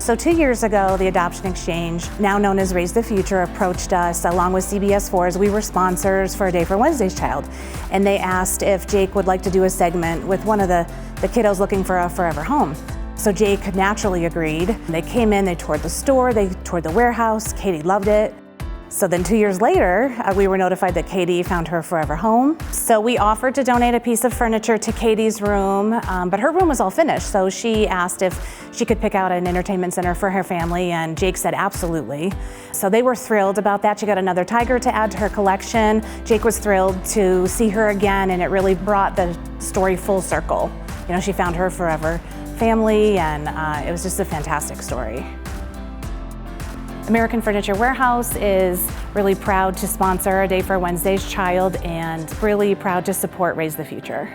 So 2 years ago, the Adoption Exchange, now known as Raise the Future, approached us along with CBS4 as we were sponsors for A Day for Wednesday's Child. And they asked if Jake would like to do a segment with one of the kiddos looking for a forever home. So Jake naturally agreed. They came in, they toured the store, they toured the warehouse. Katie loved it. So then 2 years later, we were notified that Katie found her forever home. So we offered to donate a piece of furniture to Katie's room, but her room was all finished. So she asked if she could pick out an entertainment center for her family, and Jake said absolutely. So they were thrilled about that. She got another tiger to add to her collection. Jake was thrilled to see her again, and it really brought the story full circle. You know, she found her forever family, and it was just a fantastic story. American Furniture Warehouse is really proud to sponsor A Day for Wednesday's Child and really proud to support Raise the Future.